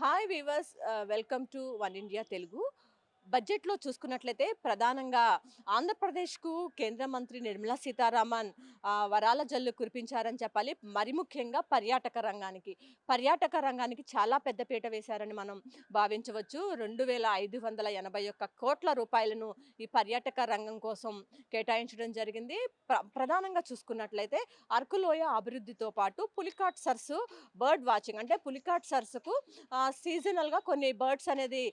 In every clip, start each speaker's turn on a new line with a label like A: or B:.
A: Hi weavers, welcome to one India Telugu. బడ్జెట్లో చూసుకున్నట్లయితే ప్రధానంగా ఆంధ్రప్రదేశ్కు కేంద్ర మంత్రి నిర్మలా సీతారామన్ వరాల జల్లు కురిపించారని చెప్పాలి. మరి ముఖ్యంగా పర్యాటక రంగానికి చాలా పెద్దపీట వేశారని మనం భావించవచ్చు. 2581 కోట్ల రూపాయలను ఈ పర్యాటక రంగం కోసం కేటాయించడం జరిగింది. ప్రధానంగా చూసుకున్నట్లయితే అరకులోయ అభివృద్ధితో పాటు పులికాట్ సరస్సు బర్డ్ వాచింగ్ అంటే పులికాట్ సరస్సుకు సీజనల్‌గా కొన్ని బర్డ్స్ అనేది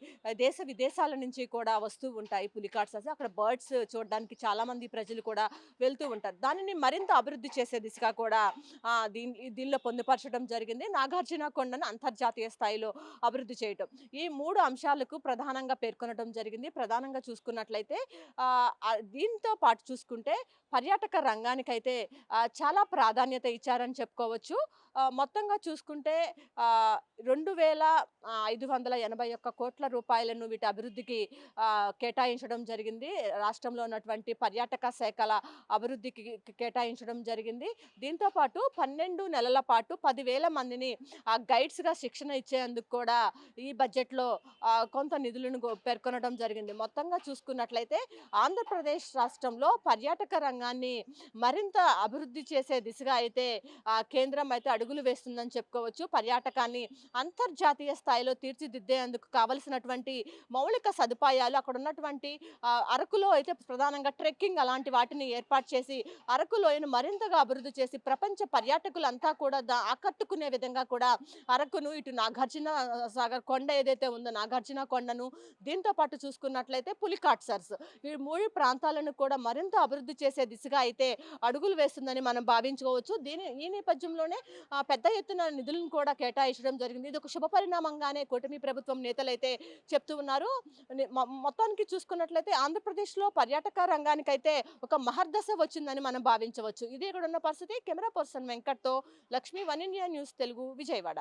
A: దేశ విదేశాల నుంచి కూడా వస్తూ ఉంటాయి పులికాట్స్. అక్కడ బర్డ్స్ చూడడానికి చాలామంది ప్రజలు కూడా వెళ్తూ ఉంటారు. దానిని మరింత అభివృద్ధి చేసే దిశగా కూడా దీనిలో పొందుపరచడం జరిగింది. నాగార్జున కొండను అంతర్జాతీయ స్థాయిలో అభివృద్ధి చేయటం. ఈ 3 అంశాలకు ప్రధానంగా పేర్కొనడం జరిగింది. ప్రధానంగా చూసుకున్నట్లయితే దీంతో పాటు చూసుకుంటే పర్యాటక రంగానికైతే చాలా ప్రాధాన్యత ఇచ్చారని చెప్పుకోవచ్చు. మొత్తంగా చూసుకుంటే 2581 కోట్ల రూపాయలను వీటి అభివృద్ధికి కేటాయించడం జరిగింది. రాష్ట్రంలో ఉన్నటువంటి పర్యాటక శాఖల అభివృద్ధికి కేటాయించడం జరిగింది. దీంతో పాటు 12 నెలల పాటు 10,000 మందిని గైడ్స్‌గా శిక్షణ ఇచ్చేందుకు కూడా ఈ బడ్జెట్‌లో కొంత నిధులను పేర్కొనడం జరిగింది. మొత్తంగా చూసుకున్నట్లయితే ఆంధ్రప్రదేశ్ రాష్ట్రంలో పర్యాటక రంగాన్ని మరింత అభివృద్ధి చేసే దిశగా అయితే కేంద్రం అయితే అడుగులు వేస్తుందని చెప్పుకోవచ్చు. పర్యాటకాన్ని అంతర్జాతీయ స్థాయిలో తీర్చిదిద్దేందుకు కావలసినటువంటి మౌలిక సదుపాయాలు అక్కడ ఉన్నటువంటి అరకులో అయితే ప్రధానంగా ట్రెక్కింగ్ అలాంటి వాటిని ఏర్పాటు చేసి అరకు లోయను మరింతగా అభివృద్ధి చేసి ప్రపంచ పర్యాటకులంతా కూడా ఆకట్టుకునే విధంగా కూడా అరకును ఇటు నాగార్జున సాగర్ కొండ ఏదైతే ఉందో నాగార్జున కొండను దీంతో పాటు చూసుకున్నట్లయితే పులికాట్ సరస్సు ఈ 3 ప్రాంతాలను కూడా మరింత అభివృద్ధి చేసే దిశగా అయితే అడుగులు వేస్తుందని మనం భావించుకోవచ్చు. ఈ నేపథ్యంలోనే పెద్ద ఎత్తున నిధులను కూడా కేటాయించడం జరిగింది. ఇది ఒక శుభ పరిణామంగానే కూటమి ప్రభుత్వం నేతలైతే చెప్తూ ఉన్నారు. మొత్తానికి చూసుకున్నట్లయితే ఆంధ్రప్రదేశ్‌లో పర్యాటక రంగానికైతే ఒక మహర్దశ వచ్చిందని మనం భావించవచ్చు. ఇదే ఇక్కడ ఉన్న పరిస్థితి. కెమెరా పర్సన్ వెంకట్‌తో Lakshmi, one India news Telugu, Vijayawada.